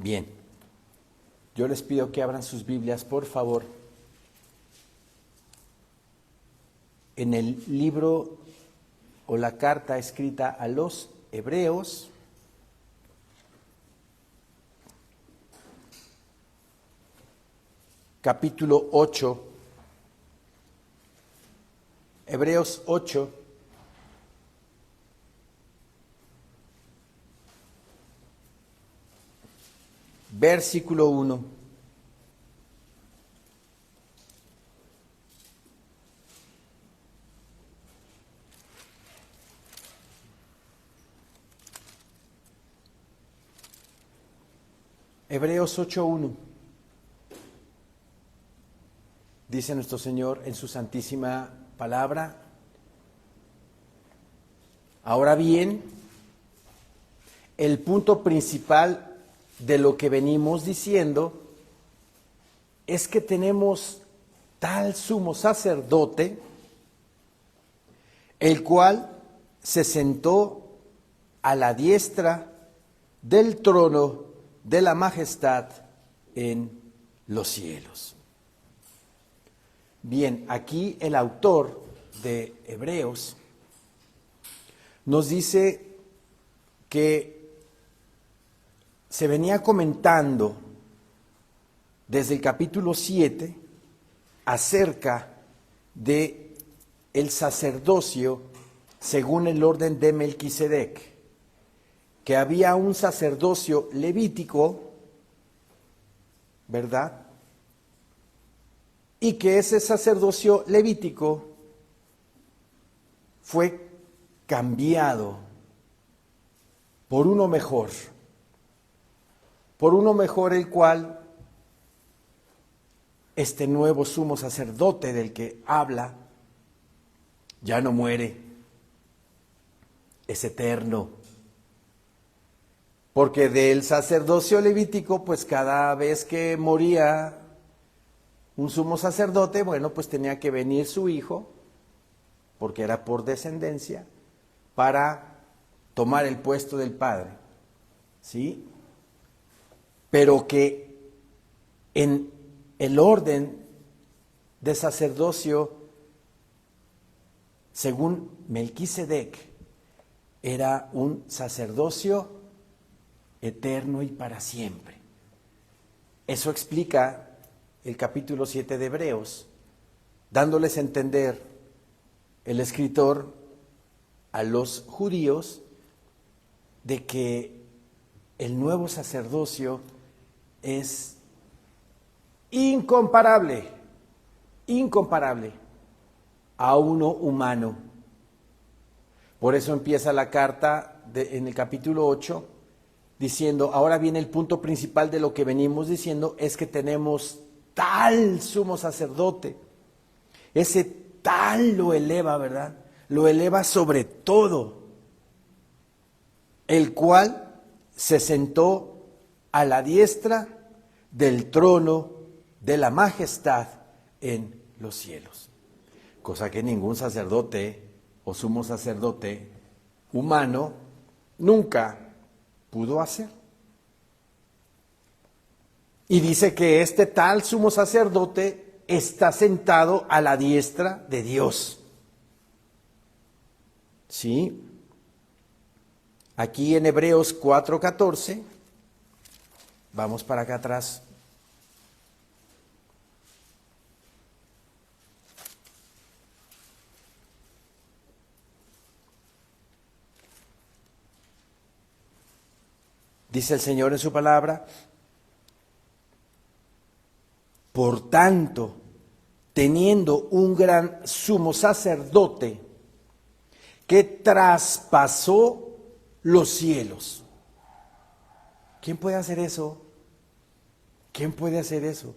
Bien, yo les pido que abran sus Biblias, por favor, en el libro o la carta escrita a los Hebreos, capítulo 8, Hebreos 8, versículo 1. Hebreos 8:1. Dice nuestro Señor en su santísima palabra: ahora bien, el punto principal de lo que venimos diciendo es que tenemos tal sumo sacerdote, el cual se sentó a la diestra del trono de la majestad en los cielos. Bien, aquí el autor de Hebreos nos dice que se venía comentando desde el capítulo 7 acerca de el sacerdocio según el orden de Melquisedec, que había un sacerdocio levítico, ¿verdad? Y que ese sacerdocio levítico fue cambiado por uno mejor, el cual este nuevo sumo sacerdote del que habla ya no muere, es eterno. Porque del sacerdocio levítico, pues cada vez que moría un sumo sacerdote, bueno, pues tenía que venir su hijo, porque era por descendencia, para tomar el puesto del padre, ¿sí? Pero que en el orden de sacerdocio, según Melquisedec, era un sacerdocio eterno y para siempre. Eso explica el capítulo 7 de Hebreos, dándoles a entender el escritor a los judíos de que el nuevo sacerdocio es incomparable a uno humano. Por eso empieza la carta en el capítulo 8 diciendo: ahora viene el punto principal de lo que venimos diciendo, es que tenemos tal sumo sacerdote. Ese tal lo eleva, ¿verdad? Lo eleva sobre todo, el cual se sentó a la diestra del trono de la majestad en los cielos. Cosa que ningún sacerdote o sumo sacerdote humano nunca pudo hacer. Y dice que este tal sumo sacerdote está sentado a la diestra de Dios. ¿Sí? Aquí en Hebreos 4:14, vamos para acá atrás. Dice el Señor en su palabra: por tanto, teniendo un gran sumo sacerdote que traspasó los cielos. ¿Quién puede hacer eso? ¿Quién puede hacer eso?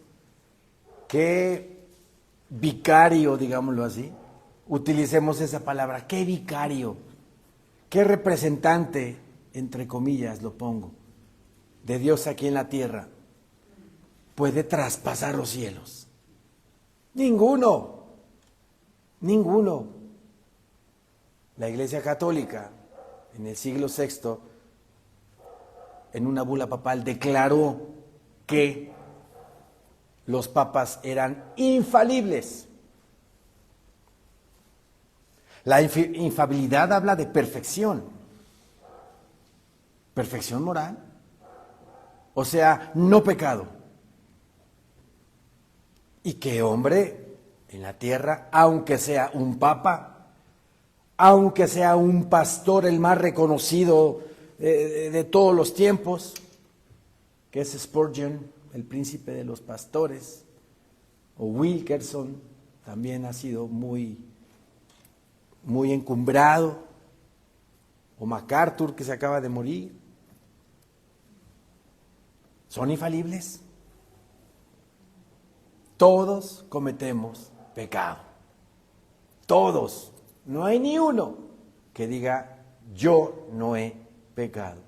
¿Qué vicario, digámoslo así? Utilicemos esa palabra. ¿Qué vicario? ¿Qué representante, entre comillas lo pongo, de Dios aquí en la tierra puede traspasar los cielos? Ninguno. La Iglesia Católica en el siglo VI en una bula papal, declaró que los papas eran infalibles. La infalibilidad habla de perfección, perfección moral, o sea, no pecado. Y que hombre en la tierra, aunque sea un papa, aunque sea un pastor el más reconocido de todos los tiempos, que es Spurgeon, el príncipe de los pastores, o Wilkerson, también ha sido muy encumbrado, o MacArthur, que se acaba de morir. ¿Son infalibles? Todos cometemos pecado. Todos. No hay ni uno que diga, yo no he pecado.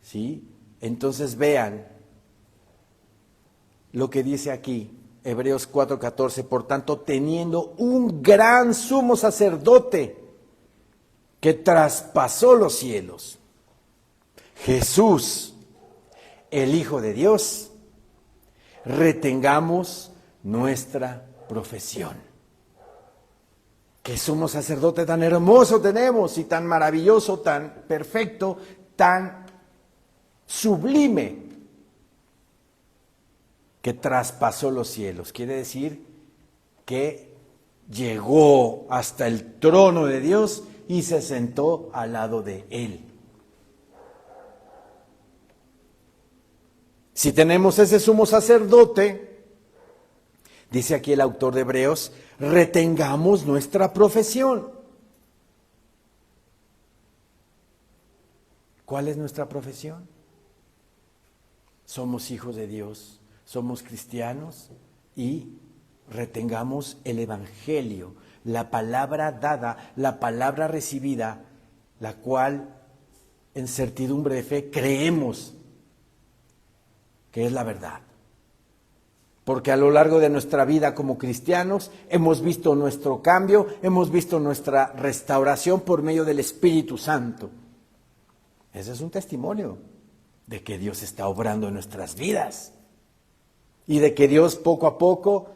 ¿Sí? Entonces vean lo que dice aquí, Hebreos 4:14, por tanto, teniendo un gran sumo sacerdote que traspasó los cielos, Jesús, el Hijo de Dios, retengamos nuestra profesión. Qué sumo sacerdote tan hermoso tenemos y tan maravilloso, tan perfecto, tan sublime, que traspasó los cielos. Quiere decir que llegó hasta el trono de Dios y se sentó al lado de Él. Si tenemos ese sumo sacerdote, dice aquí el autor de Hebreos, retengamos nuestra profesión. ¿Cuál es nuestra profesión? Somos hijos de Dios, somos cristianos y retengamos el Evangelio, la palabra dada, la palabra recibida, la cual en certidumbre de fe creemos que es la verdad. Porque a lo largo de nuestra vida como cristianos hemos visto nuestro cambio, hemos visto nuestra restauración por medio del Espíritu Santo. Ese es un testimonio de que Dios está obrando en nuestras vidas y de que Dios poco a poco,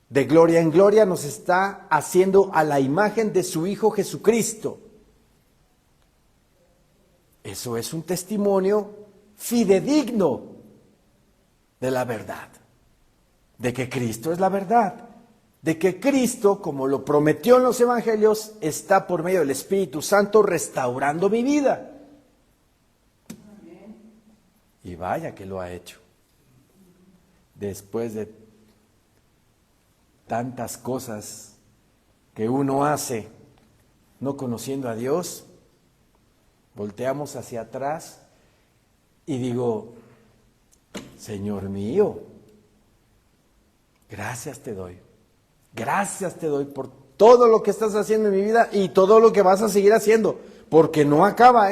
de gloria en gloria, nos está haciendo a la imagen de su Hijo Jesucristo. Eso es un testimonio fidedigno de la verdad, de que Cristo es la verdad, de que Cristo, como lo prometió en los evangelios, está por medio del Espíritu Santo restaurando mi vida. Y vaya que lo ha hecho. Después de tantas cosas que uno hace no conociendo a Dios, volteamos hacia atrás y digo, Señor mío, gracias te doy por todo lo que estás haciendo en mi vida y todo lo que vas a seguir haciendo, porque no acaba,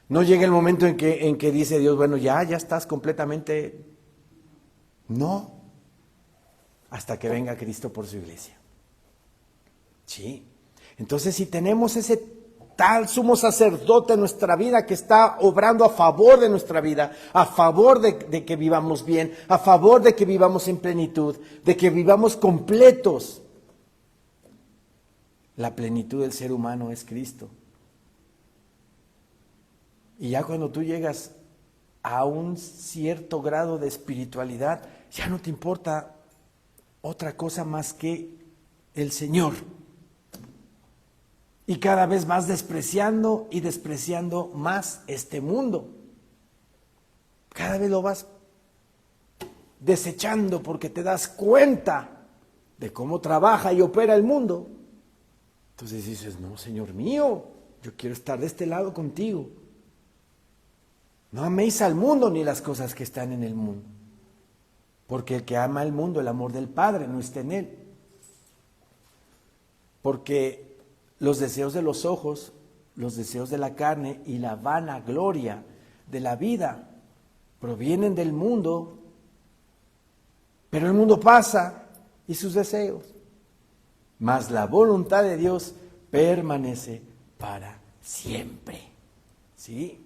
No llega el momento en que dice Dios, bueno, ya estás completamente, no, hasta que venga Cristo por su iglesia. Sí, entonces si tenemos ese tal sumo sacerdote en nuestra vida que está obrando a favor de nuestra vida, a favor de que vivamos bien, a favor de que vivamos en plenitud, de que vivamos completos. La plenitud del ser humano es Cristo. Y ya cuando tú llegas a un cierto grado de espiritualidad, ya no te importa otra cosa más que el Señor. Y cada vez vas despreciando y despreciando más este mundo. Cada vez lo vas desechando porque te das cuenta de cómo trabaja y opera el mundo. Entonces dices, no, Señor mío, yo quiero estar de este lado contigo. No améis al mundo ni las cosas que están en el mundo. Porque el que ama el mundo, el amor del Padre no está en él. Porque los deseos de los ojos, los deseos de la carne y la vanagloria de la vida provienen del mundo, pero el mundo pasa y sus deseos. Mas la voluntad de Dios permanece para siempre. ¿Sí?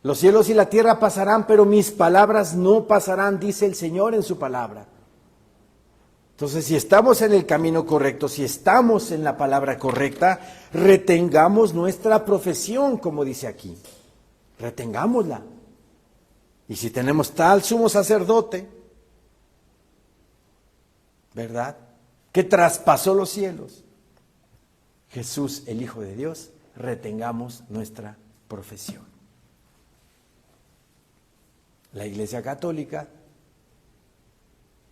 Los cielos y la tierra pasarán, pero mis palabras no pasarán, dice el Señor en su palabra. Entonces, si estamos en el camino correcto, si estamos en la palabra correcta, retengamos nuestra profesión, como dice aquí. Retengámosla. Y si tenemos tal sumo sacerdote, ¿verdad?, que traspasó los cielos, Jesús, el Hijo de Dios, retengamos nuestra profesión. La Iglesia Católica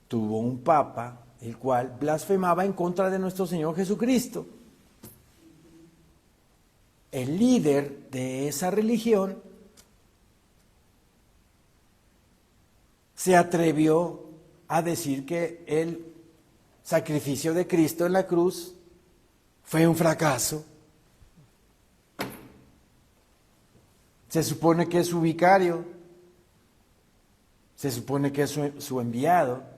tuvo un papa el cual blasfemaba en contra de nuestro Señor Jesucristo. El líder de esa religión se atrevió a decir que el sacrificio de Cristo en la cruz fue un fracaso. Se supone que es su vicario, se supone que es su enviado.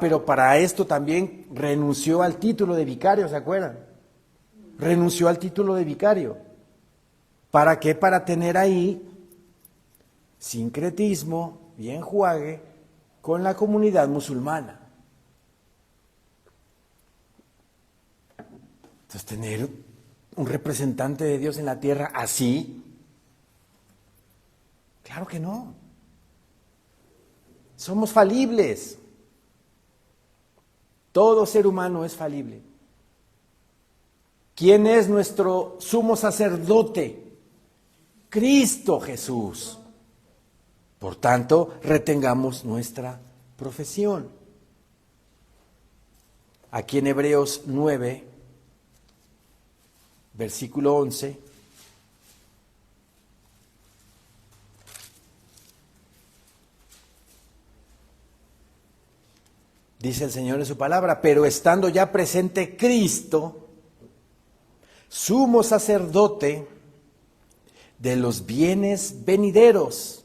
Pero para esto también renunció al título de vicario, ¿se acuerdan? Renunció al título de vicario. ¿Para qué? Para tener ahí sincretismo y enjuague con la comunidad musulmana. Entonces, tener un representante de Dios en la tierra así, claro que no. Somos falibles. Todo ser humano es falible. ¿Quién es nuestro sumo sacerdote? Cristo Jesús. Por tanto, retengamos nuestra profesión. Aquí en Hebreos 9, versículo 11, dice el Señor en su palabra: pero estando ya presente Cristo, sumo sacerdote de los bienes venideros,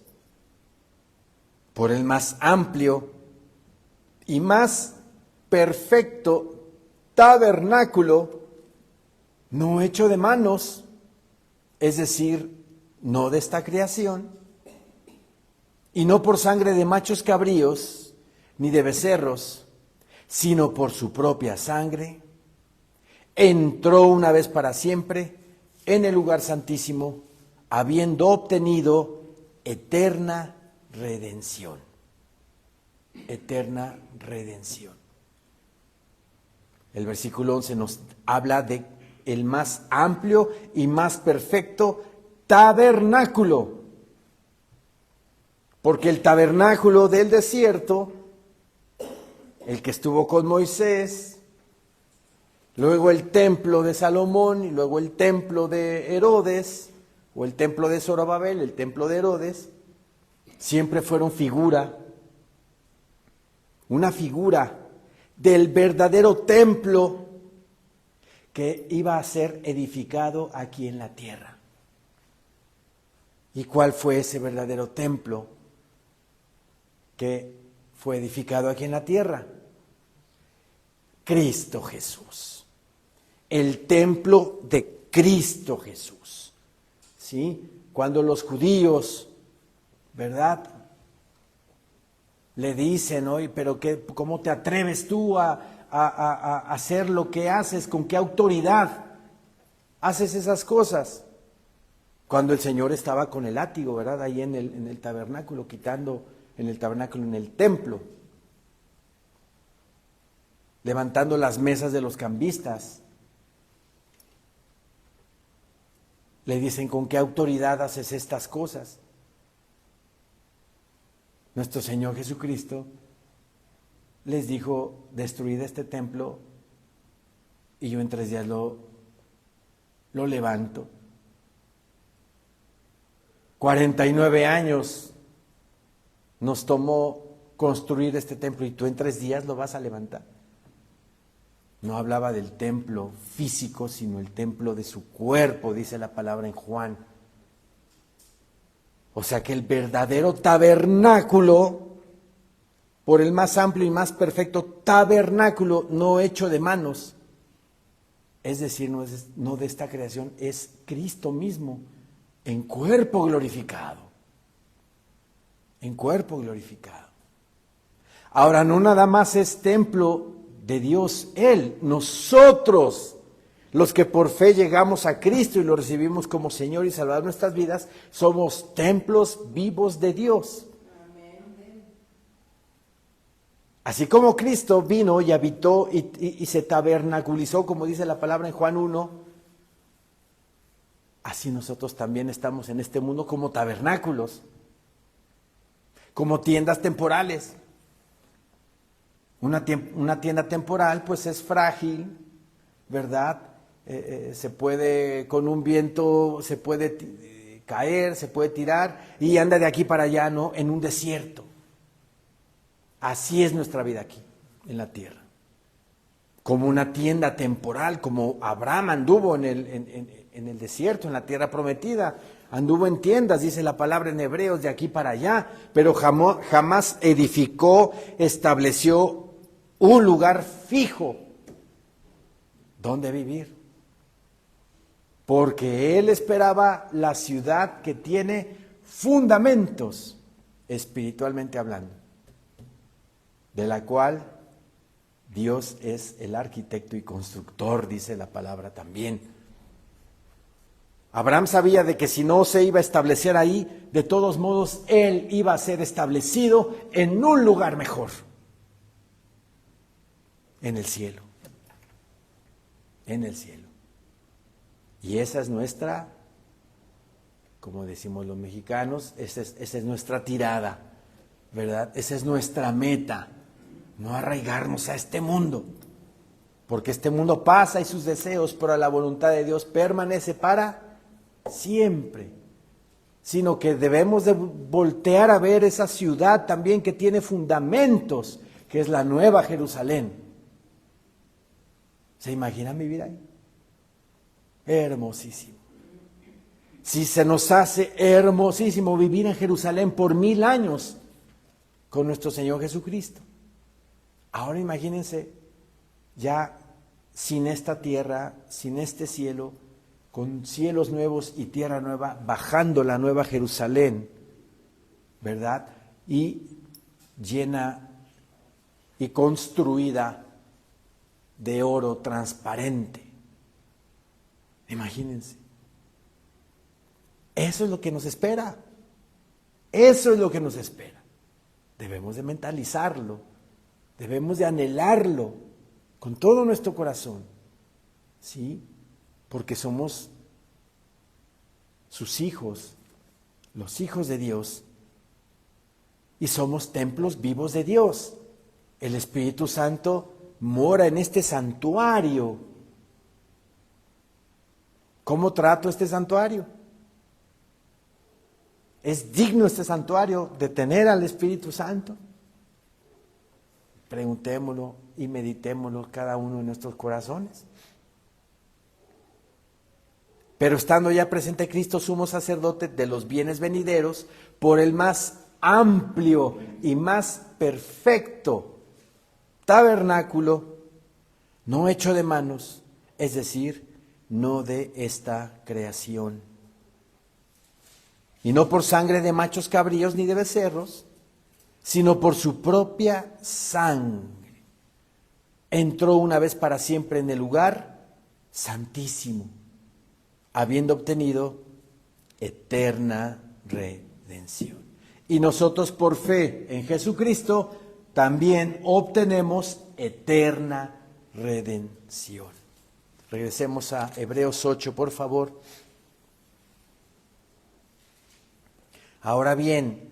por el más amplio y más perfecto tabernáculo, no hecho de manos, es decir, no de esta creación, y no por sangre de machos cabríos, ni de becerros, sino por su propia sangre, entró una vez para siempre en el lugar santísimo, habiendo obtenido eterna redención. Eterna redención. El versículo 11 nos habla de el más amplio y más perfecto tabernáculo. Porque el tabernáculo del desierto, el que estuvo con Moisés, luego el templo de Salomón y luego el templo de Herodes, o el templo de Zorobabel, el templo de Herodes, siempre fueron una figura del verdadero templo que iba a ser edificado aquí en la tierra. ¿Y cuál fue ese verdadero templo que fue edificado aquí en la tierra? Cristo Jesús. El templo de Cristo Jesús. ¿Sí? Cuando los judíos, ¿verdad?, le dicen: oye, pero ¿cómo te atreves tú a hacer lo que haces? ¿Con qué autoridad haces esas cosas? Cuando el Señor estaba con el látigo, ¿verdad?, ahí en el tabernáculo, quitando en el tabernáculo, en el templo, levantando las mesas de los cambistas. Le dicen: ¿con qué autoridad haces estas cosas? Nuestro Señor Jesucristo les dijo: destruid este templo y yo en 3 días lo levanto. 49 años nos tomó construir este templo y tú en 3 días lo vas a levantar. No hablaba del templo físico, sino el templo de su cuerpo, dice la palabra en Juan. O sea que el verdadero tabernáculo, por el más amplio y más perfecto tabernáculo, no hecho de manos, es decir, no de esta creación, es Cristo mismo, en cuerpo glorificado. En cuerpo glorificado. Ahora, no nada más es templo de Dios Él, nosotros, los que por fe llegamos a Cristo y lo recibimos como Señor y Salvador de nuestras vidas, somos templos vivos de Dios. Así como Cristo vino y habitó y se tabernaculizó, como dice la palabra en Juan 1, así nosotros también estamos en este mundo como tabernáculos, como tiendas temporales. Una tienda temporal pues es frágil, ¿verdad? Se puede, con un viento, se puede caer, se puede tirar y anda de aquí para allá, ¿no? En un desierto. Así es nuestra vida aquí, en la tierra. Como una tienda temporal, como Abraham anduvo en el desierto, en la tierra prometida. Anduvo en tiendas, dice la palabra en Hebreos, de aquí para allá, pero jamás edificó, estableció un lugar fijo donde vivir. Porque él esperaba la ciudad que tiene fundamentos, espiritualmente hablando, de la cual Dios es el arquitecto y constructor, dice la palabra también. Abraham sabía de que si no se iba a establecer ahí, de todos modos él iba a ser establecido en un lugar mejor, en el cielo, en el cielo. Y esa es nuestra, como decimos los mexicanos, esa es nuestra tirada, ¿verdad? Esa es nuestra meta, no arraigarnos a este mundo, porque este mundo pasa y sus deseos, pero la voluntad de Dios permanece para siempre, sino que debemos de voltear a ver esa ciudad también que tiene fundamentos, que es la Nueva Jerusalén. ¿Se imaginan vivir ahí? Hermosísimo. Si se nos hace hermosísimo vivir en Jerusalén por 1000 años con nuestro Señor Jesucristo. Ahora imagínense ya sin esta tierra, sin este cielo, con cielos nuevos y tierra nueva, bajando la Nueva Jerusalén, ¿verdad? Y llena y construida de oro transparente. Imagínense. Eso es lo que nos espera. Eso es lo que nos espera. Debemos de mentalizarlo, debemos de anhelarlo con todo nuestro corazón, ¿sí? Porque somos sus hijos, los hijos de Dios, y somos templos vivos de Dios. El Espíritu Santo mora en este santuario. ¿Cómo trato este santuario? ¿Es digno este santuario de tener al Espíritu Santo? Preguntémoslo y meditémoslo cada uno en nuestros corazones. Pero estando ya presente Cristo, sumo sacerdote de los bienes venideros, por el más amplio y más perfecto tabernáculo, no hecho de manos, es decir, no de esta creación. Y no por sangre de machos cabríos ni de becerros, sino por su propia sangre. Entró una vez para siempre en el lugar santísimo, habiendo obtenido eterna redención. Y nosotros por fe en Jesucristo también obtenemos eterna redención. Regresemos a Hebreos 8, por favor. Ahora bien,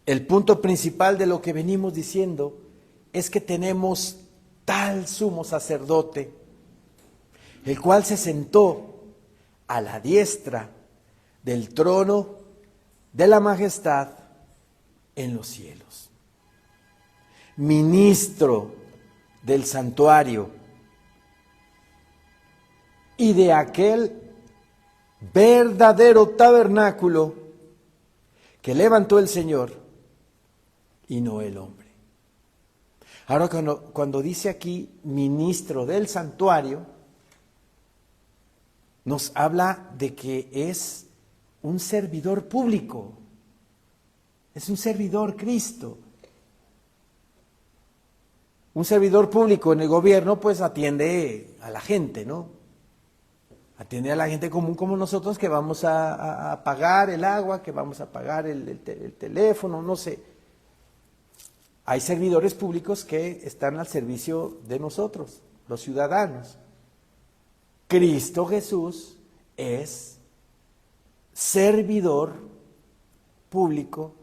el punto principal de lo que venimos diciendo es que tenemos tal sumo sacerdote, el cual se sentó a la diestra del trono de la majestad en los cielos, ministro del santuario y de aquel verdadero tabernáculo que levantó el Señor y no el hombre. Ahora cuando dice aquí ministro del santuario, nos habla de que es un servidor público. Es un servidor Cristo. Un servidor público en el gobierno pues atiende a la gente, ¿no? Atiende a la gente común como nosotros que vamos a pagar el agua, que vamos a pagar el teléfono, no sé. Hay servidores públicos que están al servicio de nosotros, los ciudadanos. Cristo Jesús es servidor público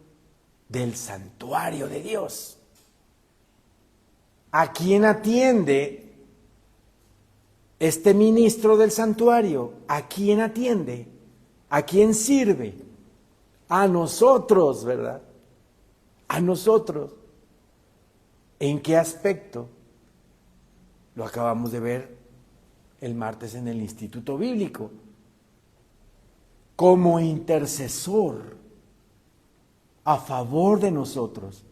del santuario de Dios. ¿A quién atiende este ministro del santuario? ¿A quién atiende? ¿A quién sirve? A nosotros, ¿verdad? A nosotros. ¿En qué aspecto? Lo acabamos de ver el martes en el Instituto Bíblico. Como intercesor a favor de nosotros.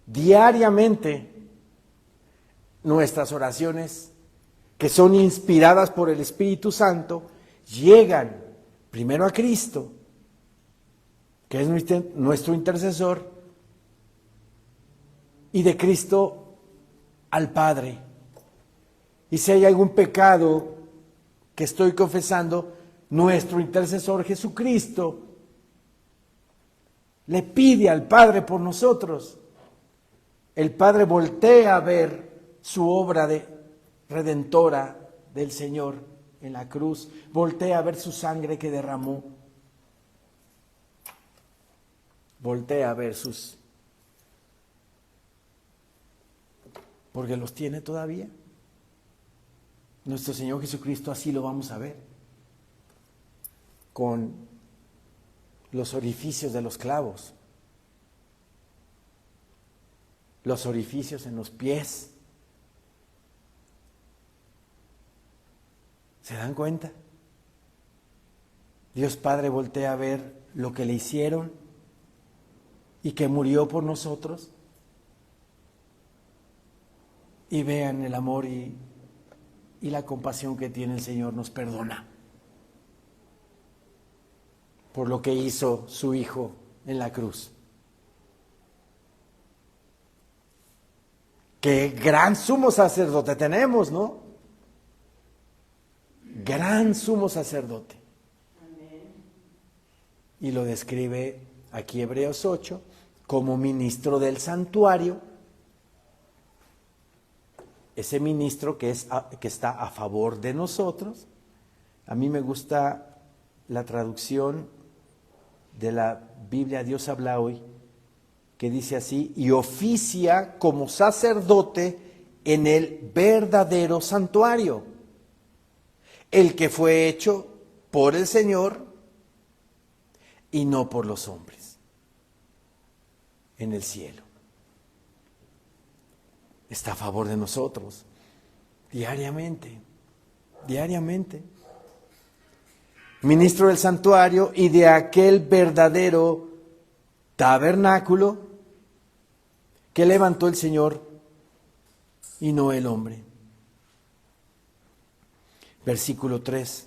Diariamente, nuestras oraciones, que son inspiradas por el Espíritu Santo, llegan primero a Cristo, que es nuestro intercesor, y de Cristo al Padre. Y si hay algún pecado que estoy confesando, nuestro intercesor Jesucristo le pide al Padre por nosotros. El Padre voltea a ver su obra redentora del Señor en la cruz, voltea a ver su sangre que derramó, voltea a ver porque los tiene todavía. Nuestro Señor Jesucristo así lo vamos a ver, con los orificios de los clavos, los orificios en los pies. ¿Se dan cuenta? Dios Padre voltea a ver lo que le hicieron y que murió por nosotros. Y vean el amor y la compasión que tiene el Señor, nos perdona por lo que hizo su Hijo en la cruz. Qué gran sumo sacerdote tenemos, ¿no? Gran sumo sacerdote. Y lo describe aquí Hebreos 8 como ministro del santuario. Ese ministro que está a favor de nosotros. A mí me gusta la traducción de la Biblia Dios habla hoy, que dice así: y oficia como sacerdote en el verdadero santuario, el que fue hecho por el Señor y no por los hombres, en el cielo. Está a favor de nosotros, diariamente, diariamente. Ministro del santuario y de aquel verdadero tabernáculo que levantó el Señor y no el hombre. Versículo 3.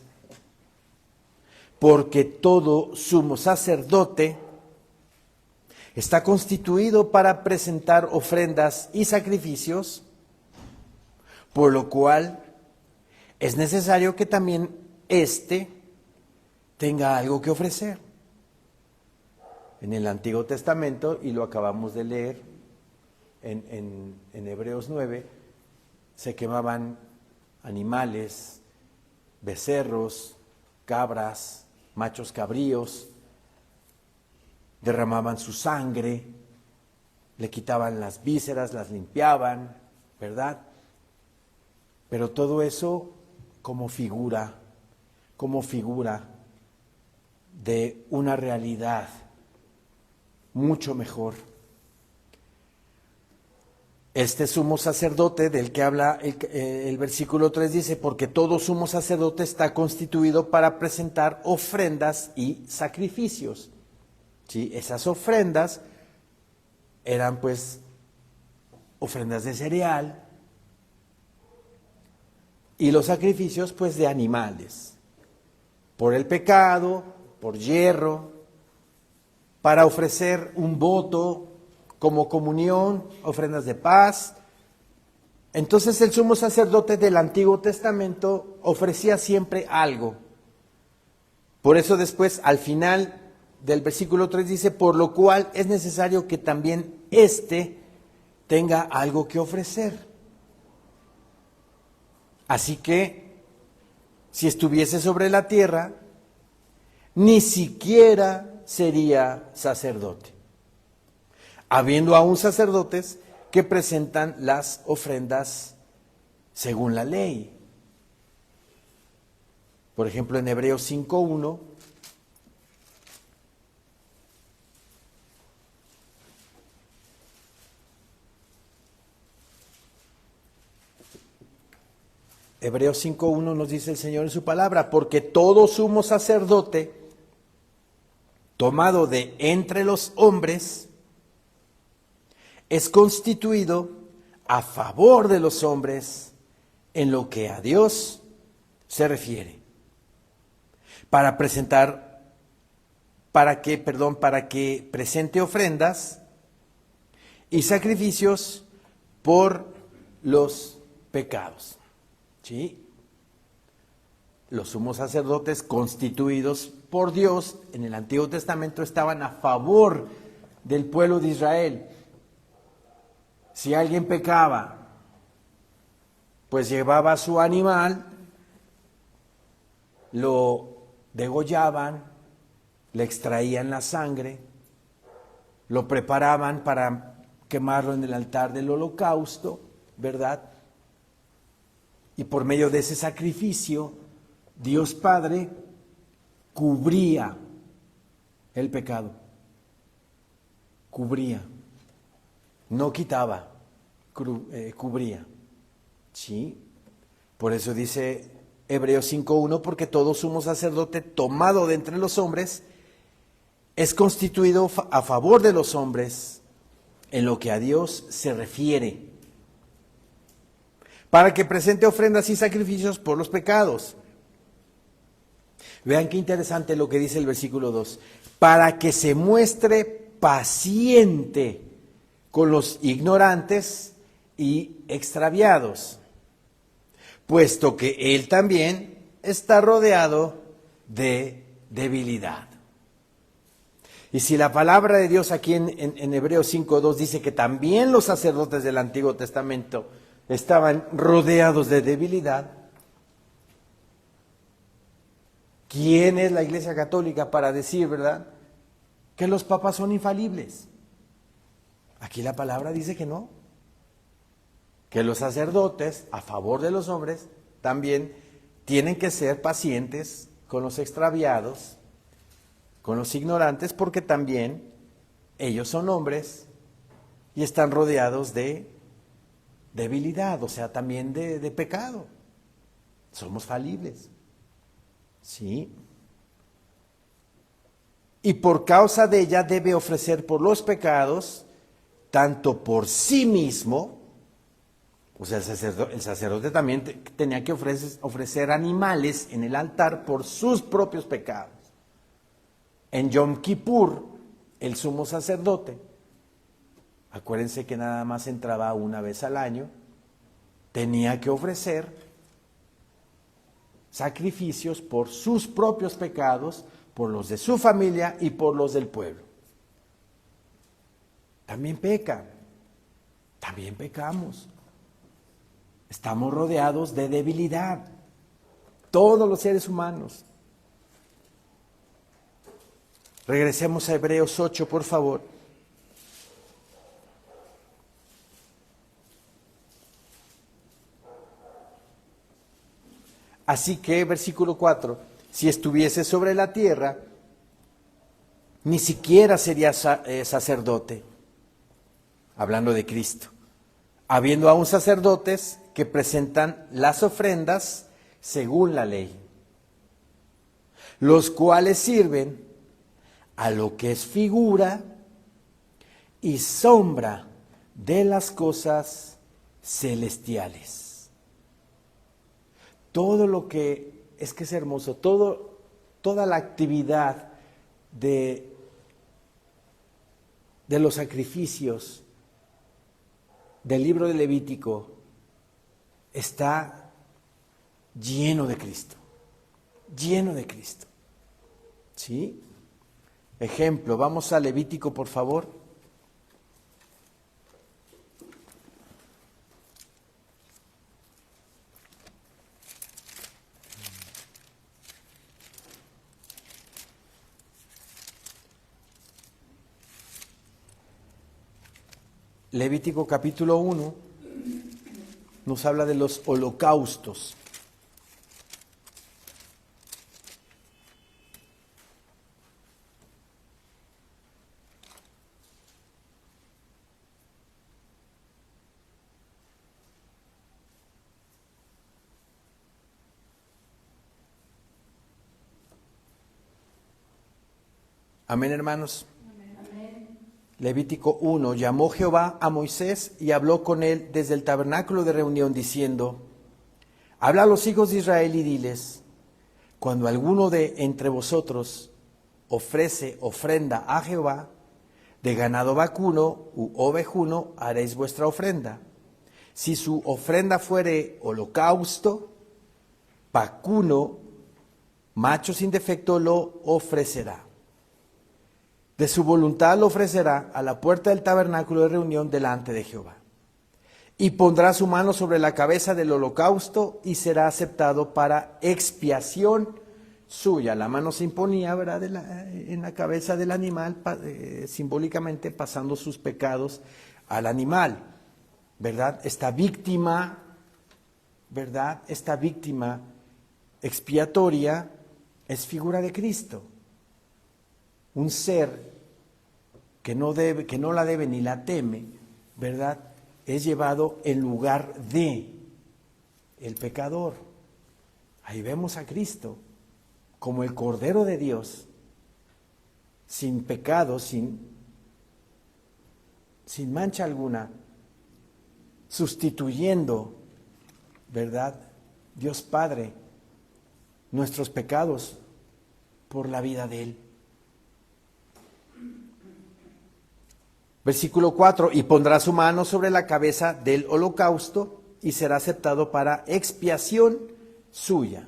Porque todo sumo sacerdote está constituido para presentar ofrendas y sacrificios, por lo cual es necesario que también éste tenga algo que ofrecer. En el Antiguo Testamento, y lo acabamos de leer en Hebreos 9, se quemaban animales, becerros, cabras, machos cabríos, derramaban su sangre, le quitaban las vísceras, las limpiaban, ¿verdad? Pero todo eso como figura de una realidad mucho mejor. Este sumo sacerdote del que habla el versículo 3 dice: porque todo sumo sacerdote está constituido para presentar ofrendas y sacrificios. ¿Sí? Esas ofrendas eran pues ofrendas de cereal y los sacrificios pues de animales. por el pecado, por yerro, para ofrecer un voto como comunión, ofrendas de paz. Entonces el sumo sacerdote del Antiguo Testamento ofrecía siempre algo. Por eso después, al final del versículo 3 dice, por lo cual es necesario que también éste tenga algo que ofrecer. Así que, si estuviese sobre la tierra, ni siquiera sería sacerdote, habiendo aún sacerdotes que presentan las ofrendas según la ley. Por ejemplo, en Hebreos 5:1, Hebreos 5:1 nos dice el Señor en su palabra, porque todo sumo sacerdote tomado de entre los hombres es constituido a favor de los hombres en lo que a Dios se refiere, para que presente ofrendas y sacrificios por los pecados. ¿Sí? Los sumos sacerdotes constituidos por Dios en el Antiguo Testamento estaban a favor del pueblo de Israel. Si alguien pecaba, pues llevaba su animal, lo degollaban, le extraían la sangre, lo preparaban para quemarlo en el altar del holocausto, ¿verdad? Y por medio de ese sacrificio, Dios Padre cubría el pecado. Cubría. No quitaba, cubría. ¿Sí? Por eso dice Hebreos 5:1, porque todo sumo sacerdote tomado de entre los hombres es constituido a favor de los hombres en lo que a Dios se refiere, para que presente ofrendas y sacrificios por los pecados. Vean qué interesante lo que dice el versículo 2. Para que se muestre paciente con los ignorantes y extraviados, puesto que él también está rodeado de debilidad. Y si la palabra de Dios aquí en Hebreos 5:2 dice que también los sacerdotes del Antiguo Testamento estaban rodeados de debilidad, ¿quién es la Iglesia Católica para decir, verdad, que los papas son infalibles? Aquí la palabra dice que no, que los sacerdotes, a favor de los hombres, también tienen que ser pacientes con los extraviados, con los ignorantes, porque también ellos son hombres y están rodeados de debilidad, o sea, también de pecado. Somos falibles. ¿Sí? Y por causa de ella debe ofrecer por los pecados, tanto por sí mismo, o sea, el sacerdote también tenía que ofrecer animales en el altar por sus propios pecados. En Yom Kippur, el sumo sacerdote, acuérdense que nada más entraba una vez al año, tenía que ofrecer sacrificios por sus propios pecados, por los de su familia y por los del pueblo. También pecan, también pecamos. Estamos rodeados de debilidad, todos los seres humanos. Regresemos a Hebreos 8, por favor. Así que, versículo 4, si estuviese sobre la tierra, ni siquiera sería sacerdote, hablando de Cristo, habiendo aún sacerdotes que presentan las ofrendas según la ley, los cuales sirven a lo que es figura y sombra de las cosas celestiales. Todo lo que, es hermoso, todo toda la actividad de los sacrificios del libro de Levítico está lleno de Cristo, lleno de Cristo. ¿Sí? Ejemplo, vamos a Levítico, por favor. Levítico capítulo 1 nos habla de los holocaustos. Amén, hermanos. Levítico 1, llamó Jehová a Moisés y habló con él desde el tabernáculo de reunión diciendo, habla a los hijos de Israel y diles, cuando alguno de entre vosotros ofrece ofrenda a Jehová, de ganado vacuno u ovejuno haréis vuestra ofrenda. Si su ofrenda fuere holocausto, vacuno, macho sin defecto lo ofrecerá. De su voluntad lo ofrecerá a la puerta del tabernáculo de reunión delante de Jehová. Y pondrá su mano sobre la cabeza del holocausto y será aceptado para expiación suya. La mano se imponía, ¿verdad?, en la cabeza del animal, simbólicamente pasando sus pecados al animal, ¿verdad? Esta víctima, ¿verdad? Esta víctima expiatoria es figura de Cristo. Un ser que no la debe ni la teme, ¿verdad?, es llevado en lugar de el pecador. Ahí vemos a Cristo como el Cordero de Dios, sin pecado, sin mancha alguna, sustituyendo, ¿verdad?, Dios Padre, nuestros pecados por la vida de Él. Versículo 4, y pondrá su mano sobre la cabeza del holocausto y será aceptado para expiación suya.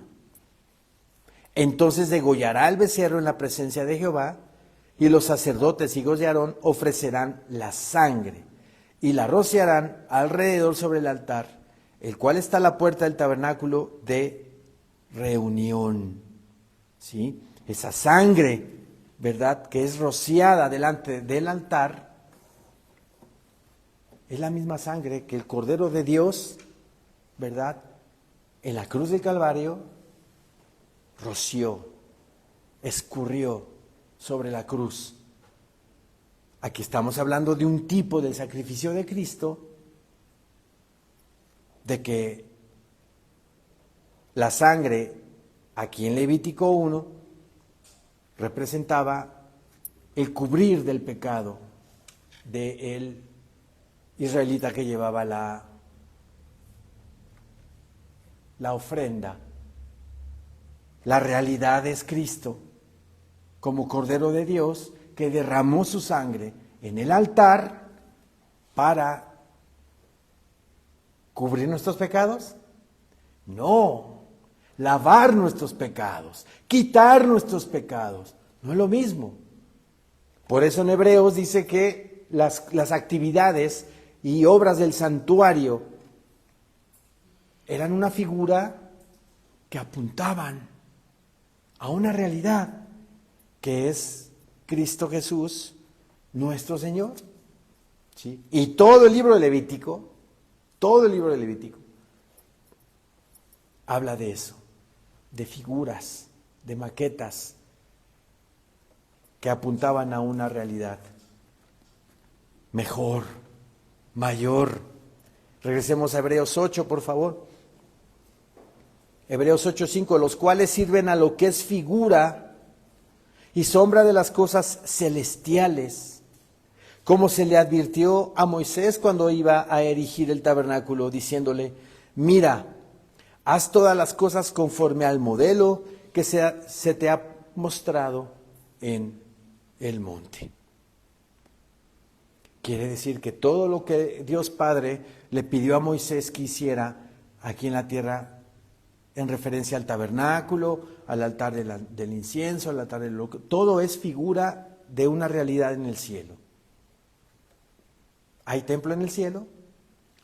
Entonces degollará el becerro en la presencia de Jehová, y los sacerdotes hijos de Aarón ofrecerán la sangre y la rociarán alrededor sobre el altar, el cual está a la puerta del tabernáculo de reunión. ¿Sí? Esa sangre, ¿verdad?, que es rociada delante del altar, es la misma sangre que el Cordero de Dios, ¿verdad?, en la cruz del Calvario, roció, escurrió sobre la cruz. Aquí estamos hablando de un tipo del sacrificio de Cristo, de que la sangre, aquí en Levítico 1, representaba el cubrir del pecado del israelita que llevaba la ofrenda. La realidad es Cristo como Cordero de Dios que derramó su sangre en el altar para cubrir nuestros pecados. No, lavar nuestros pecados, quitar nuestros pecados. No es lo mismo. Por eso en Hebreos dice que las actividades y obras del santuario eran una figura que apuntaban a una realidad que es Cristo Jesús, nuestro Señor. ¿Sí? Y todo el libro de Levítico, habla de eso, de figuras, de maquetas que apuntaban a una realidad mejor, mayor. Regresemos a Hebreos 8, por favor. Hebreos 8:5, los cuales sirven a lo que es figura y sombra de las cosas celestiales, como se le advirtió a Moisés cuando iba a erigir el tabernáculo, diciéndole, mira, haz todas las cosas conforme al modelo que se te ha mostrado en el monte. Quiere decir que todo lo que Dios Padre le pidió a Moisés que hiciera aquí en la tierra, en referencia al tabernáculo, al altar del incienso, al altar del holocausto, todo es figura de una realidad en el cielo. ¿Hay templo en el cielo?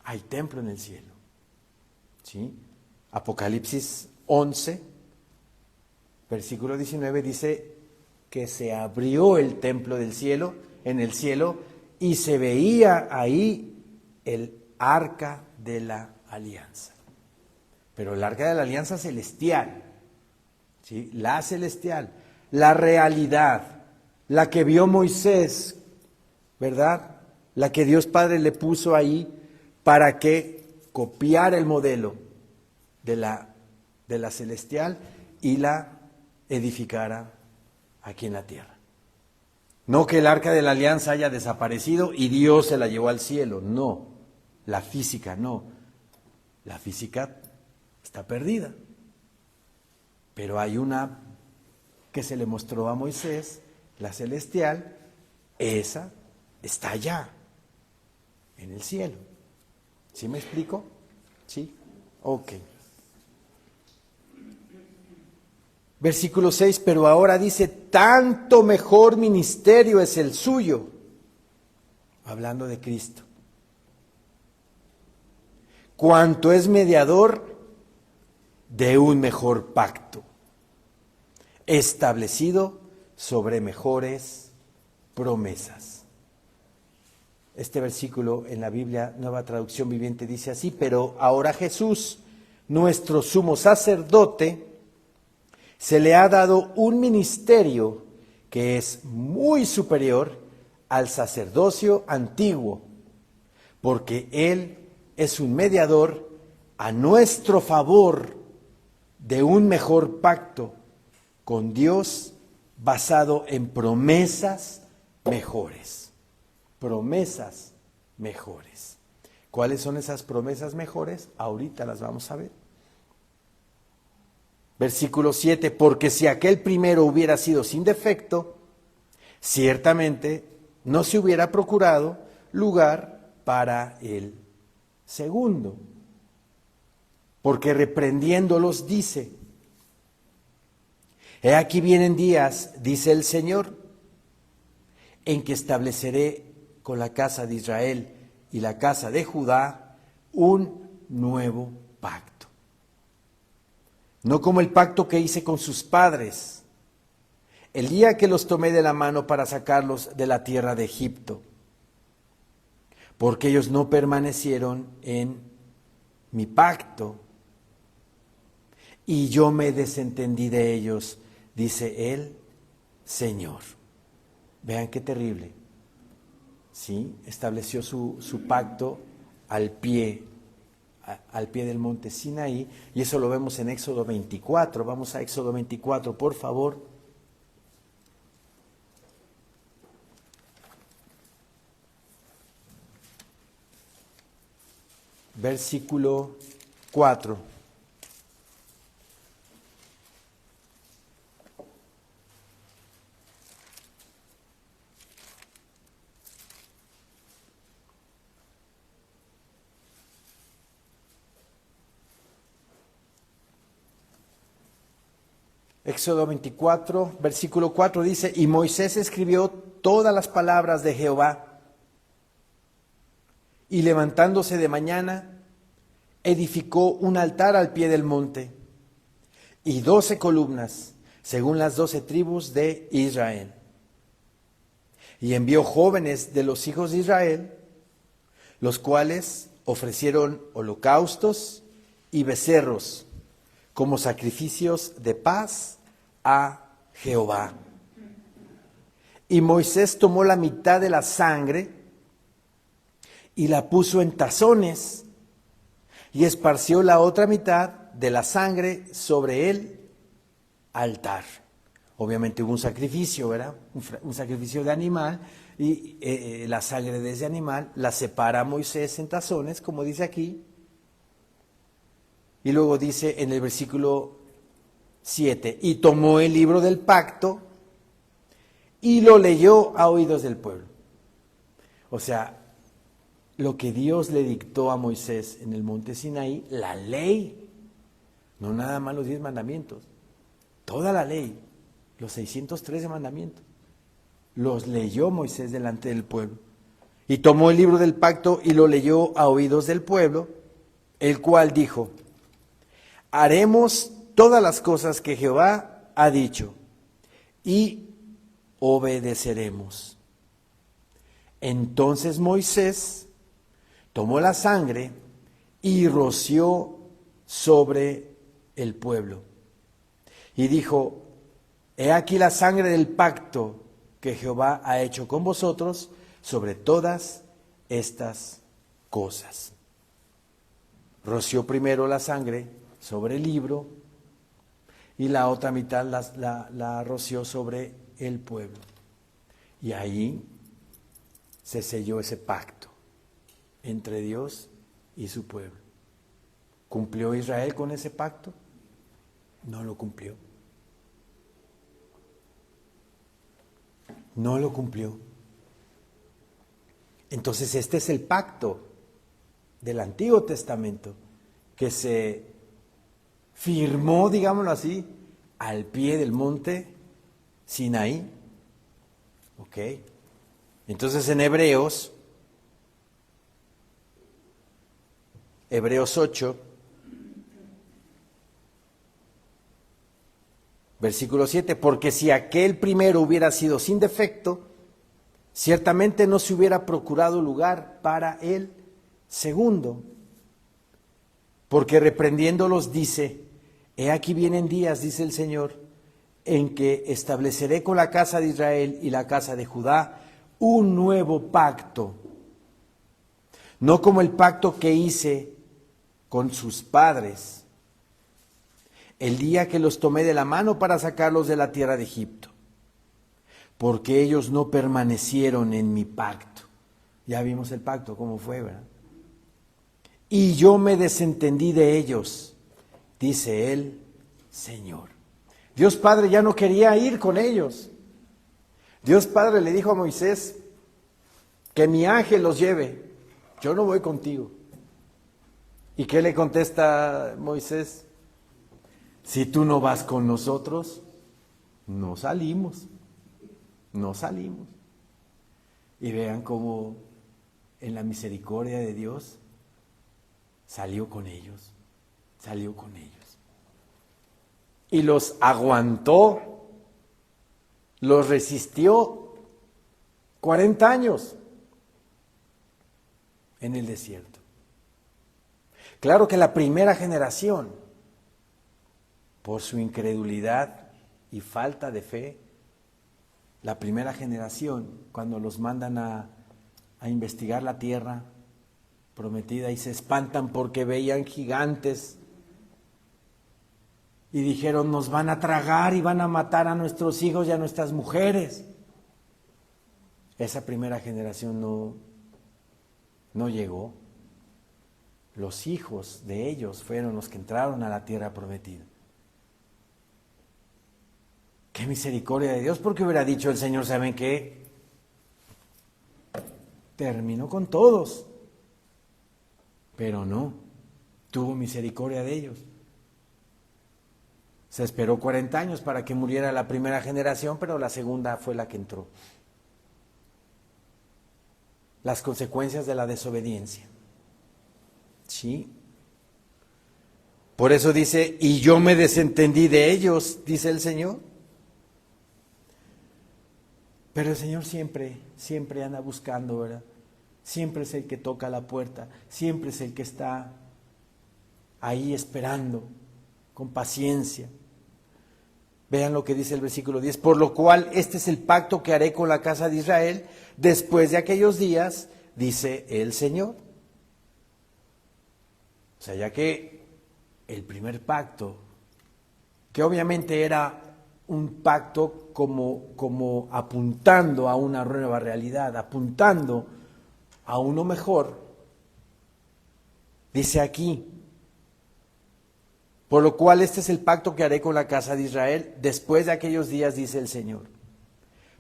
Hay templo en el cielo. ¿Sí? Apocalipsis 11, versículo 19 dice que se abrió el templo del cielo, en el cielo, y se veía ahí el arca de la alianza. Pero el arca de la alianza celestial, ¿sí? La celestial, la realidad, la que vio Moisés, ¿verdad? La que Dios Padre le puso ahí para que copiara el modelo de la celestial y la edificara aquí en la tierra. No que el arca de la alianza haya desaparecido y Dios se la llevó al cielo, no. La física no. La física está perdida. Pero hay una que se le mostró a Moisés, la celestial, esa está allá, en el cielo. ¿Sí me explico? ¿Sí? Ok. Versículo 6, pero ahora dice, tanto mejor ministerio es el suyo, hablando de Cristo, cuanto es mediador de un mejor pacto, establecido sobre mejores promesas. Este versículo en la Biblia, Nueva Traducción Viviente, dice así, pero ahora Jesús, nuestro sumo sacerdote, se le ha dado un ministerio que es muy superior al sacerdocio antiguo, porque Él es un mediador a nuestro favor de un mejor pacto con Dios basado en promesas mejores. Promesas mejores. ¿Cuáles son esas promesas mejores? Ahorita las vamos a ver. Versículo 7, porque si aquel primero hubiera sido sin defecto, ciertamente no se hubiera procurado lugar para el segundo. Porque reprendiéndolos dice, he aquí vienen días, dice el Señor, en que estableceré con la casa de Israel y la casa de Judá un nuevo pacto. No como el pacto que hice con sus padres, el día que los tomé de la mano para sacarlos de la tierra de Egipto, porque ellos no permanecieron en mi pacto, y yo me desentendí de ellos, dice el Señor. Vean qué terrible. ¿Sí? Estableció su pacto al pie del monte Sinaí, y eso lo vemos en Éxodo 24. Vamos a Éxodo 24, por favor. Versículo 4. Éxodo 24, versículo 4 dice, y Moisés escribió todas las palabras de Jehová, y levantándose de mañana, edificó un altar al pie del monte, y 12 columnas, según las 12 tribus de Israel. Y envió jóvenes de los hijos de Israel, los cuales ofrecieron holocaustos y becerros como sacrificios de paz a Jehová. Y Moisés tomó la mitad de la sangre y la puso en tazones y esparció la otra mitad de la sangre sobre el altar. Obviamente hubo un sacrificio, ¿verdad? Un sacrificio de animal, y la sangre de ese animal la separa Moisés en tazones, como dice aquí. Y luego dice en el versículo 7. Y tomó el libro del pacto y lo leyó a oídos del pueblo. O sea, lo que Dios le dictó a Moisés en el monte Sinaí, la ley, no nada más los 10 mandamientos, toda la ley, los 613 mandamientos, los leyó Moisés delante del pueblo. Y tomó el libro del pacto y lo leyó a oídos del pueblo, el cual dijo: haremos todas las cosas que Jehová ha dicho y obedeceremos. Entonces Moisés tomó la sangre y roció sobre el pueblo. Y dijo: he aquí la sangre del pacto que Jehová ha hecho con vosotros sobre todas estas cosas. Roció primero la sangre sobre el libro y la otra mitad la roció sobre el pueblo. Y ahí se selló ese pacto entre Dios y su pueblo. ¿Cumplió Israel con ese pacto? No lo cumplió. No lo cumplió. Entonces este es el pacto del Antiguo Testamento que se firmó, digámoslo así, al pie del monte Sinaí. ¿Ok? Entonces en Hebreos 8, versículo 7, porque si aquel primero hubiera sido sin defecto, ciertamente no se hubiera procurado lugar para el segundo, porque reprendiéndolos dice: he aquí vienen días, dice el Señor, en que estableceré con la casa de Israel y la casa de Judá un nuevo pacto, no como el pacto que hice con sus padres el día que los tomé de la mano para sacarlos de la tierra de Egipto, porque ellos no permanecieron en mi pacto. Ya vimos el pacto, cómo fue, ¿verdad? Y yo me desentendí de ellos, dice el Señor. Dios Padre ya no quería ir con ellos. Dios Padre le dijo a Moisés: que mi ángel los lleve, yo no voy contigo. ¿Y qué le contesta Moisés? Si tú no vas con nosotros, no salimos. No salimos. Y vean cómo en la misericordia de Dios salió con ellos. Salió con ellos. Y los aguantó, los resistió 40 años en el desierto. Claro que la primera generación, por su incredulidad y falta de fe, la primera generación, cuando los mandan a investigar la tierra prometida y se espantan porque veían gigantes y dijeron: nos van a tragar y van a matar a nuestros hijos y a nuestras mujeres. Esa primera generación no llegó. Los hijos de ellos fueron los que entraron a la tierra prometida. ¡Qué misericordia de Dios! Porque hubiera dicho el Señor: ¿saben qué? Terminó con todos. Pero no, tuvo misericordia de ellos. Se esperó 40 años para que muriera la primera generación, pero la segunda fue la que entró. Las consecuencias de la desobediencia. Sí. Por eso dice: y yo me desentendí de ellos, dice el Señor. Pero el Señor siempre anda buscando, ¿verdad? Siempre es el que toca la puerta, siempre es el que está ahí esperando, con paciencia. Vean lo que dice el versículo 10, por lo cual este es el pacto que haré con la casa de Israel después de aquellos días, dice el Señor. O sea, ya que el primer pacto, que obviamente era un pacto como apuntando a una nueva realidad, apuntando a uno mejor, dice aquí, Por lo cual este es el pacto que haré con la casa de Israel después de aquellos días, dice el Señor.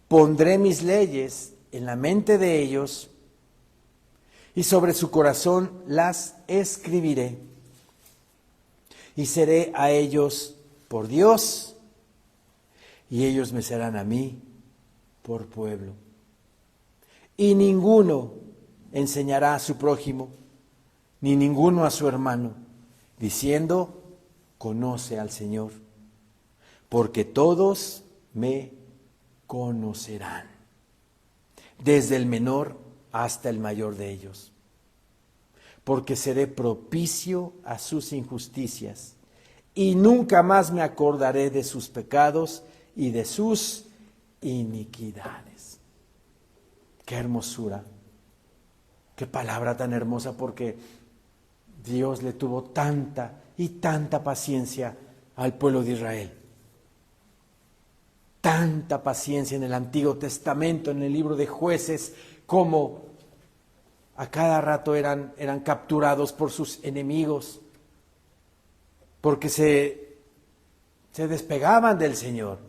Pondré mis leyes en la mente de ellos y sobre su corazón las escribiré. Y seré a ellos por Dios y ellos me serán a mí por pueblo. Y ninguno enseñará a su prójimo, ni ninguno a su hermano, diciendo, conoce al Señor, porque todos me conocerán, desde el menor hasta el mayor de ellos, porque seré propicio a sus injusticias, y nunca más me acordaré de sus pecados y de sus iniquidades. Qué hermosura, qué palabra tan hermosa, porque Dios le tuvo tanta y tanta paciencia al pueblo de Israel. Tanta paciencia en el Antiguo Testamento, en el libro de Jueces, como a cada rato eran capturados por sus enemigos, porque se despegaban del Señor.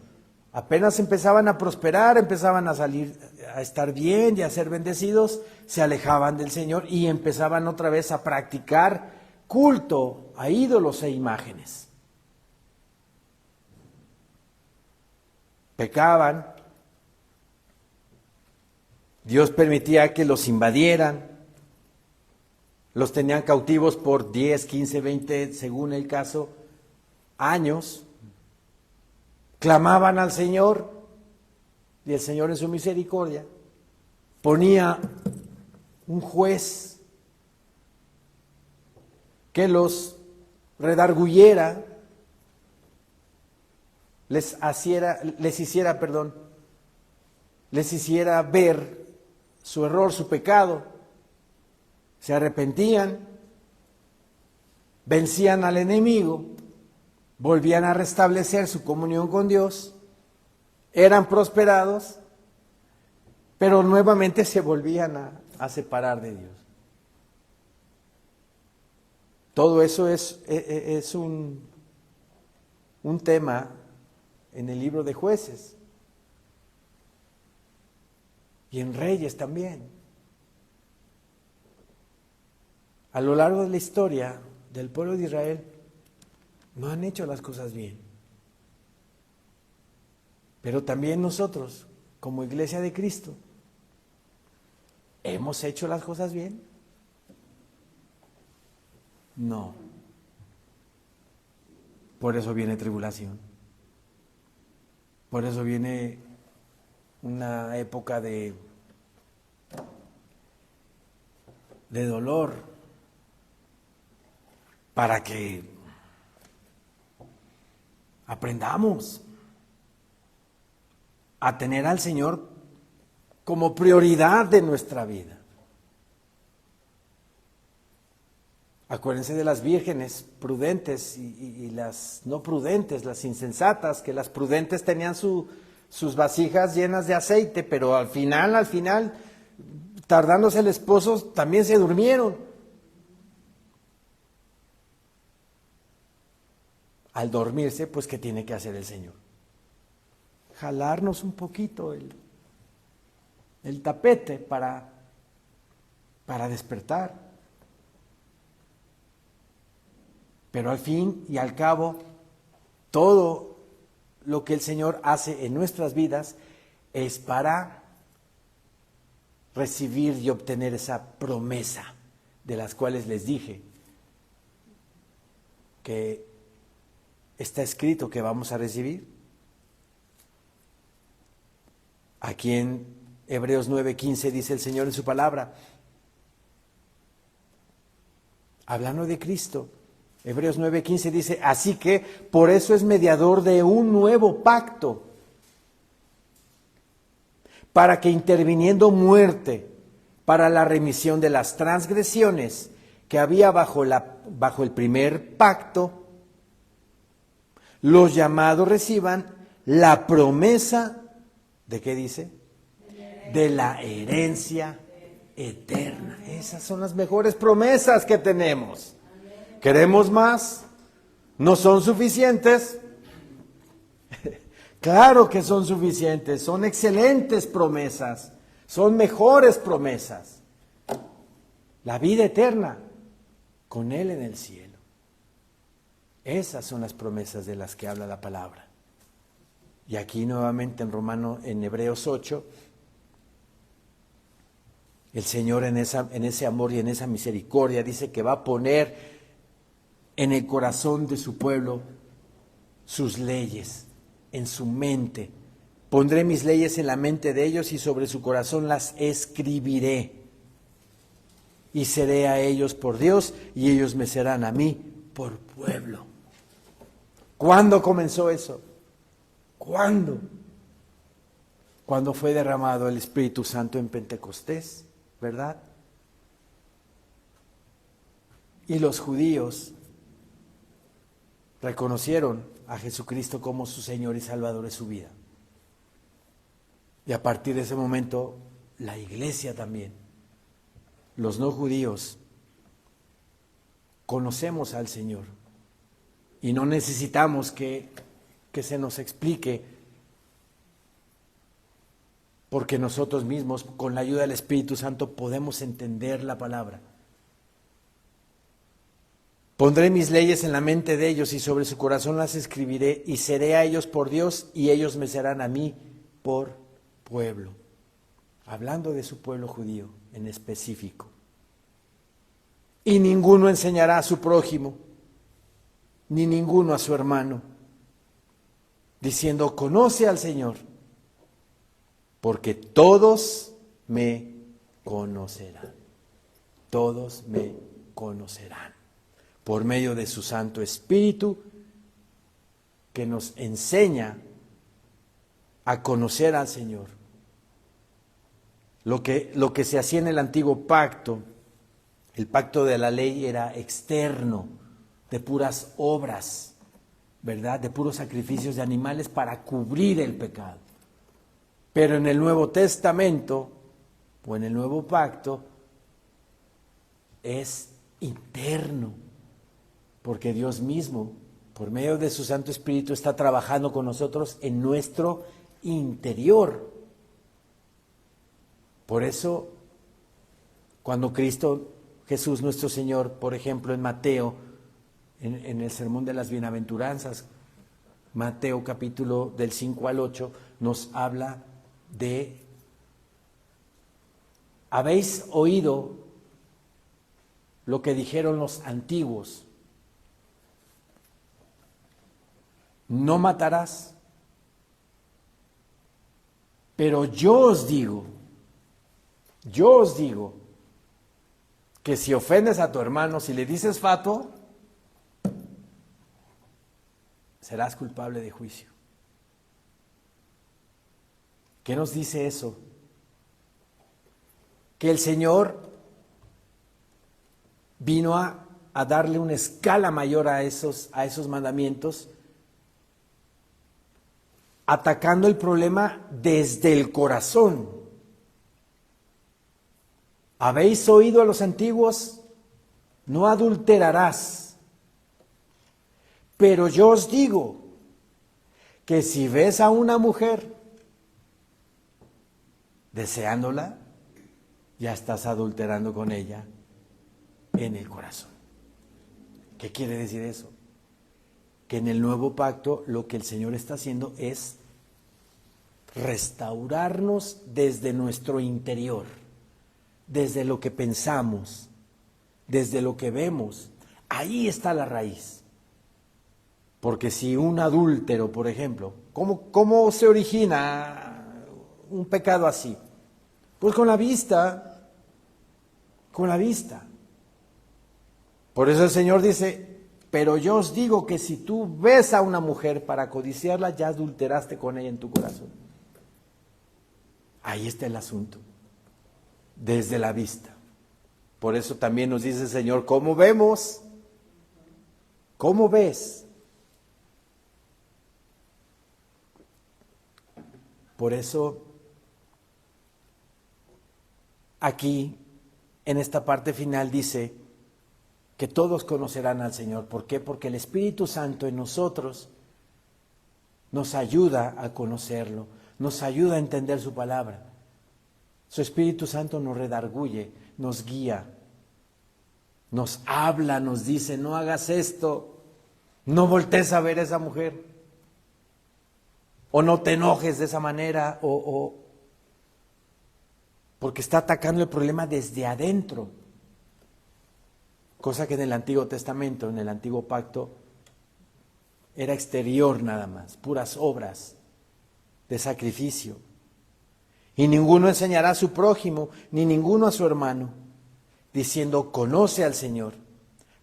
Apenas empezaban a prosperar, empezaban a salir, a estar bien y a ser bendecidos, se alejaban del Señor y empezaban otra vez a practicar culto a ídolos e imágenes. Pecaban, Dios permitía que los invadieran, los tenían cautivos por 10, 15, 20, según el caso, años. Clamaban al Señor y el Señor en su misericordia ponía un juez que los redarguyera, les hiciera ver su error, su pecado, se arrepentían, vencían al enemigo, volvían a restablecer su comunión con Dios, eran prosperados, pero nuevamente se volvían a separar de Dios. Todo eso es un tema en el libro de Jueces y en Reyes también. A lo largo de la historia del pueblo de Israel no han hecho las cosas bien. Pero también nosotros, como Iglesia de Cristo, ¿hemos hecho las cosas bien? No. Por eso viene tribulación. Por eso viene una época de dolor, para que aprendamos a tener al Señor como prioridad de nuestra vida. Acuérdense de las vírgenes prudentes y las no prudentes, las insensatas, que las prudentes tenían sus vasijas llenas de aceite, pero al final, tardándose el esposo, también se durmieron. Al dormirse, pues, ¿qué tiene que hacer el Señor? Jalarnos un poquito el tapete para despertar. Pero al fin y al cabo, todo lo que el Señor hace en nuestras vidas es para recibir y obtener esa promesa de las cuales les dije que está escrito que vamos a recibir. Aquí en Hebreos 9:15 dice el Señor en su palabra, hablando de Cristo, Hebreos 9:15 dice, así que por eso es mediador de un nuevo pacto, para que interviniendo muerte para la remisión de las transgresiones que había bajo el primer pacto, los llamados reciban la promesa, ¿de qué dice? De la herencia eterna. Esas son las mejores promesas que tenemos. ¿Queremos más? ¿No son suficientes? Claro que son suficientes, son excelentes promesas, son mejores promesas. La vida eterna con Él en el cielo. Esas son las promesas de las que habla la palabra. Y aquí nuevamente en Hebreos 8, el Señor en ese amor y en esa misericordia dice que va a poner en el corazón de su pueblo sus leyes, en su mente. Pondré mis leyes en la mente de ellos y sobre su corazón las escribiré. Y seré a ellos por Dios y ellos me serán a mí por pueblo. ¿Cuándo comenzó eso? ¿Cuándo? Cuando fue derramado el Espíritu Santo en Pentecostés, ¿verdad? Y los judíos reconocieron a Jesucristo como su Señor y Salvador de su vida. Y a partir de ese momento, la iglesia también, los no judíos, conocemos al Señor y no necesitamos que se nos explique, porque nosotros mismos, con la ayuda del Espíritu Santo, podemos entender la palabra. Pondré mis leyes en la mente de ellos y sobre su corazón las escribiré y seré a ellos por Dios y ellos me serán a mí por pueblo. Hablando de su pueblo judío en específico. Y ninguno enseñará a su prójimo, ni ninguno a su hermano, diciendo, conoce al Señor, porque todos me conocerán. Todos me conocerán. Por medio de su Santo Espíritu, que nos enseña a conocer al Señor. Lo que se hacía en el antiguo pacto, el pacto de la ley era externo, de puras obras, ¿verdad? De puros sacrificios de animales para cubrir el pecado. Pero en el Nuevo Testamento, o en el Nuevo Pacto, es interno, porque Dios mismo, por medio de su Santo Espíritu, está trabajando con nosotros en nuestro interior. Por eso, cuando Cristo Jesús nuestro Señor, por ejemplo, en Mateo, en el Sermón de las Bienaventuranzas, Mateo capítulo del 5 al 8, nos habla de, habéis oído lo que dijeron los antiguos, no matarás, pero yo os digo, que si ofendes a tu hermano, si le dices fatuo, serás culpable de juicio. ¿Qué nos dice eso? Que el Señor vino a darle una escala mayor a esos mandamientos, atacando el problema desde el corazón. ¿Habéis oído a los antiguos? No adulterarás. Pero yo os digo que si ves a una mujer deseándola, ya estás adulterando con ella en el corazón. ¿Qué quiere decir eso? Que en el nuevo pacto lo que el Señor está haciendo es restaurarnos desde nuestro interior, desde lo que pensamos, desde lo que vemos. Ahí está la raíz. Porque si un adúltero, por ejemplo, ¿cómo se origina un pecado así? Pues con la vista, Por eso el Señor dice, pero yo os digo que si tú ves a una mujer para codiciarla, ya adulteraste con ella en tu corazón. Ahí está el asunto, desde la vista. Por eso también nos dice el Señor, ¿cómo vemos? ¿Cómo ves? Por eso, aquí, en esta parte final dice, que todos conocerán al Señor. ¿Por qué? Porque el Espíritu Santo en nosotros nos ayuda a conocerlo, nos ayuda a entender su palabra. Su Espíritu Santo nos redarguye, nos guía, nos habla, nos dice, no hagas esto, no voltees a ver a esa mujer, o no te enojes de esa manera, porque está atacando el problema desde adentro. Cosa que en el Antiguo Testamento, en el Antiguo Pacto, era exterior nada más, puras obras de sacrificio. Y ninguno enseñará a su prójimo, ni ninguno a su hermano, diciendo, conoce al Señor,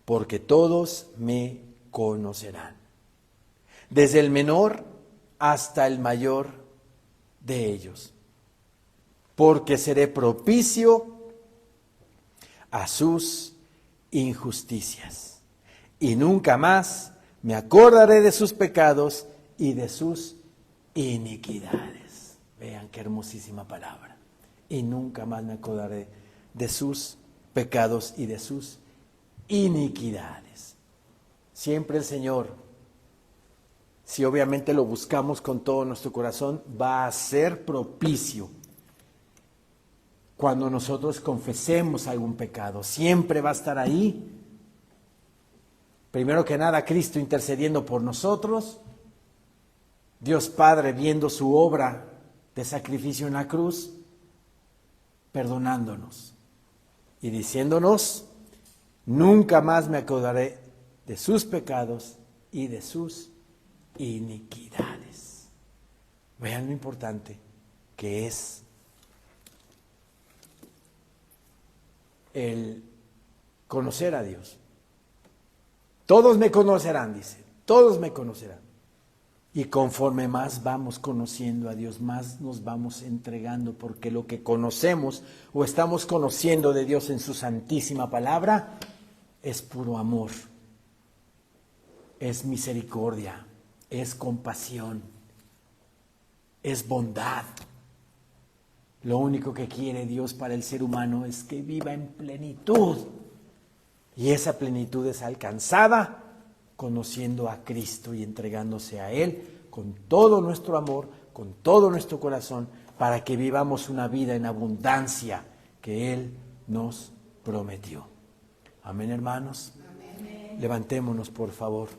porque todos me conocerán. Desde el menor hasta el mayor de ellos. Porque seré propicio a sus injusticias. Y nunca más me acordaré de sus pecados y de sus iniquidades. Vean qué hermosísima palabra. Y nunca más me acordaré de sus pecados y de sus iniquidades. Siempre el Señor, si obviamente lo buscamos con todo nuestro corazón, va a ser propicio cuando nosotros confesemos algún pecado. Siempre va a estar ahí. Primero que nada, Cristo intercediendo por nosotros, Dios Padre viendo su obra de sacrificio en la cruz, perdonándonos y diciéndonos, nunca más me acordaré de sus pecados y de sus iniquidades. Vean lo importante que es el conocer a Dios. Todos me conocerán, dice, todos me conocerán. Y conforme más vamos conociendo a Dios, más nos vamos entregando, porque lo que conocemos o estamos conociendo de Dios en su santísima palabra es puro amor, es misericordia, es compasión, es bondad. Lo único que quiere Dios para el ser humano es que viva en plenitud. Y esa plenitud es alcanzada conociendo a Cristo y entregándose a Él con todo nuestro amor, con todo nuestro corazón, para que vivamos una vida en abundancia que Él nos prometió. Amén, hermanos. Amén. Levantémonos, por favor.